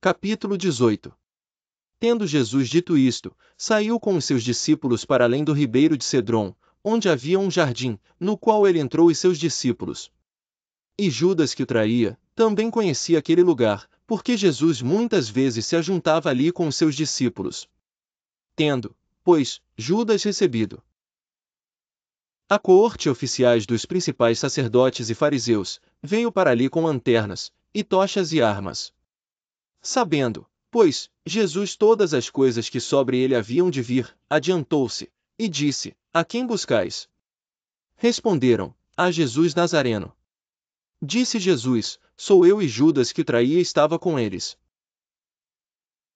Capítulo 18. Tendo Jesus dito isto, saiu com os seus discípulos para além do ribeiro de Cedron, onde havia um jardim, no qual ele entrou e seus discípulos. E Judas, que o traía, também conhecia aquele lugar, porque Jesus muitas vezes se ajuntava ali com os seus discípulos. Tendo, pois, Judas recebido a coorte oficiais dos principais sacerdotes e fariseus, veio para ali com lanternas, e tochas e armas. Sabendo, pois, Jesus todas as coisas que sobre ele haviam de vir, adiantou-se, e disse: A quem buscais? Responderam: A Jesus Nazareno. Disse Jesus: Sou eu. E Judas, que o traía, estava com eles.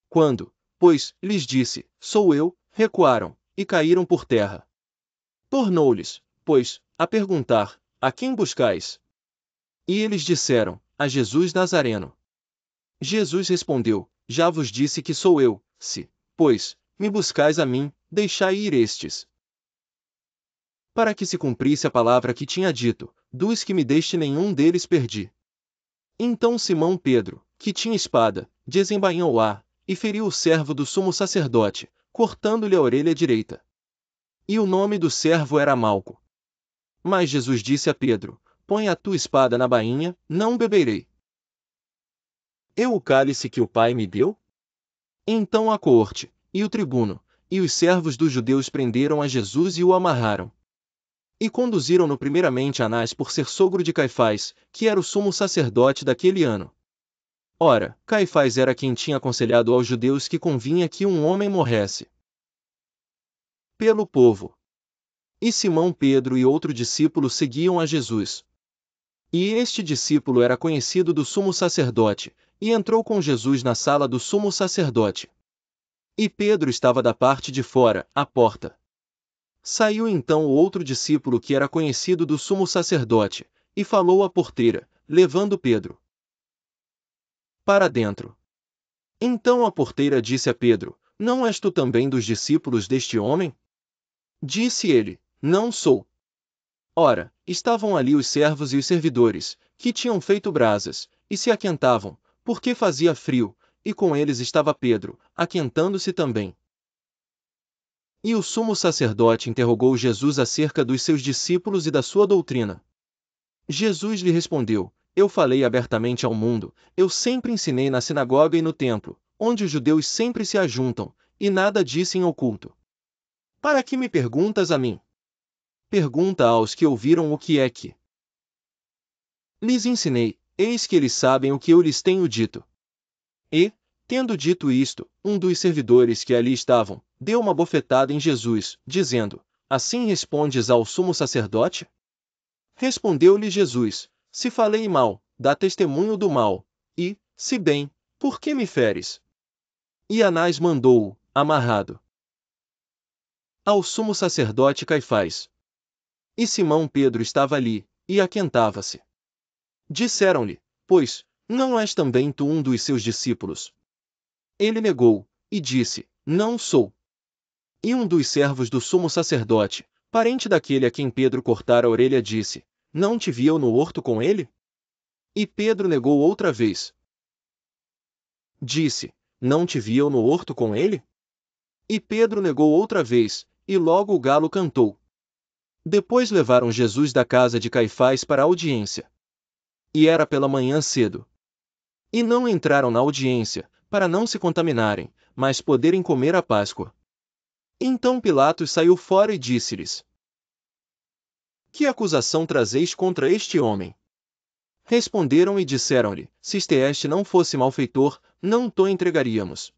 Quando, pois, lhes disse: Sou eu, recuaram, e caíram por terra. Tornou-lhes, pois, a perguntar: A quem buscais? E eles disseram: A Jesus Nazareno. Jesus respondeu: Já vos disse que sou eu. Se, pois, me buscais a mim, deixai ir estes. Para que se cumprisse a palavra que tinha dito: Dos que me deste nenhum deles perdi. Então Simão Pedro, que tinha espada, desembainhou-a, e feriu o servo do sumo sacerdote, cortando-lhe a orelha direita. E o nome do servo era Malco. Mas Jesus disse a Pedro: Põe a tua espada na bainha, não beberei eu o cálice que o Pai me deu? Então a coorte, e o tribuno, e os servos dos judeus prenderam a Jesus e o amarraram. E conduziram-no primeiramente a Anás, por ser sogro de Caifás, que era o sumo sacerdote daquele ano. Ora, Caifás era quem tinha aconselhado aos judeus que convinha que um homem morresse pelo povo. E Simão Pedro e outro discípulo seguiam a Jesus. E este discípulo era conhecido do sumo sacerdote, e entrou com Jesus na sala do sumo sacerdote. E Pedro estava da parte de fora, à porta. Saiu então o outro discípulo que era conhecido do sumo sacerdote, e falou à porteira, levando Pedro para dentro. Então a porteira disse a Pedro: Não és tu também dos discípulos deste homem? Disse ele: Não sou. Ora, estavam ali os servos e os servidores, que tinham feito brasas, e se aquentavam, porque fazia frio, e com eles estava Pedro, aquentando-se também. E o sumo sacerdote interrogou Jesus acerca dos seus discípulos e da sua doutrina. Jesus lhe respondeu: Eu falei abertamente ao mundo, eu sempre ensinei na sinagoga e no templo, onde os judeus sempre se ajuntam, e nada disse em oculto. Para que me perguntas a mim? Pergunta aos que ouviram o que é que lhes ensinei, eis que eles sabem o que eu lhes tenho dito. E, tendo dito isto, um dos servidores que ali estavam, deu uma bofetada em Jesus, dizendo: Assim respondes ao sumo sacerdote? Respondeu-lhe Jesus: Se falei mal, dá testemunho do mal, e, se bem, por que me feres? E Anás mandou-o, amarrado, ao sumo sacerdote Caifás. E Simão Pedro estava ali, e aquentava-se. Disseram-lhe: Pois, não és também tu um dos seus discípulos? Ele negou, e disse: Não sou. E um dos servos do sumo sacerdote, parente daquele a quem Pedro cortara a orelha, disse: Não te vi eu no horto com ele? E Pedro negou outra vez. Disse: Não te vi eu no horto com ele? E Pedro negou outra vez, e logo o galo cantou. Depois levaram Jesus da casa de Caifás para a audiência. E era pela manhã cedo. E não entraram na audiência, para não se contaminarem, mas poderem comer a Páscoa. Então Pilatos saiu fora e disse-lhes: Que acusação trazeis contra este homem? Responderam e disseram-lhe: Se este não fosse malfeitor, não to entregaríamos.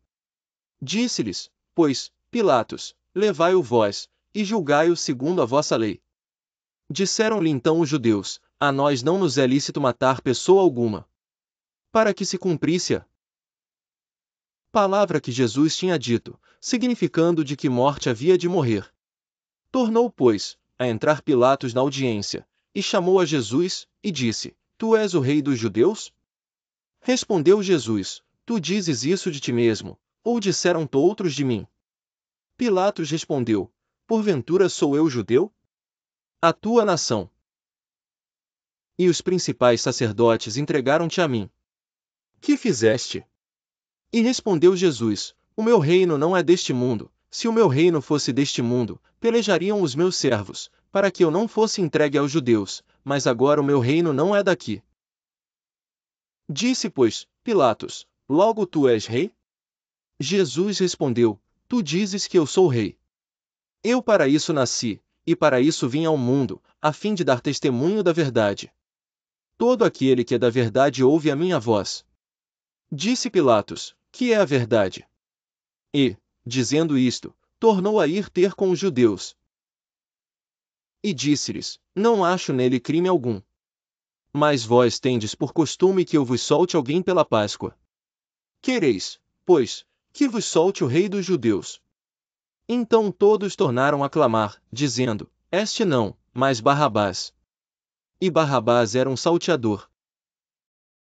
Disse-lhes, pois, Pilatos: Levai-o vós, e julgai-o segundo a vossa lei. Disseram-lhe então os judeus: A nós não nos é lícito matar pessoa alguma. Para que se cumprisse a palavra que Jesus tinha dito, significando de que morte havia de morrer. Tornou, pois, a entrar Pilatos na audiência, e chamou a Jesus, e disse: Tu és o rei dos judeus? Respondeu Jesus: Tu dizes isso de ti mesmo, ou disseram-te outros de mim? Pilatos respondeu: Porventura sou eu judeu? A tua nação e os principais sacerdotes entregaram-te a mim. Que fizeste? E respondeu Jesus: O meu reino não é deste mundo. Se o meu reino fosse deste mundo, pelejariam os meus servos, para que eu não fosse entregue aos judeus, mas agora o meu reino não é daqui. Disse, pois, Pilatos: Logo tu és rei? Jesus respondeu: Tu dizes que eu sou rei. Eu para isso nasci, e para isso vim ao mundo, a fim de dar testemunho da verdade. Todo aquele que é da verdade ouve a minha voz. Disse Pilatos: Que é a verdade? E, dizendo isto, tornou a ir ter com os judeus. E disse-lhes: Não acho nele crime algum. Mas vós tendes por costume que eu vos solte alguém pela Páscoa. Quereis, pois, que vos solte o rei dos judeus. Então todos tornaram a clamar, dizendo: Este não, mas Barrabás. E Barrabás era um salteador.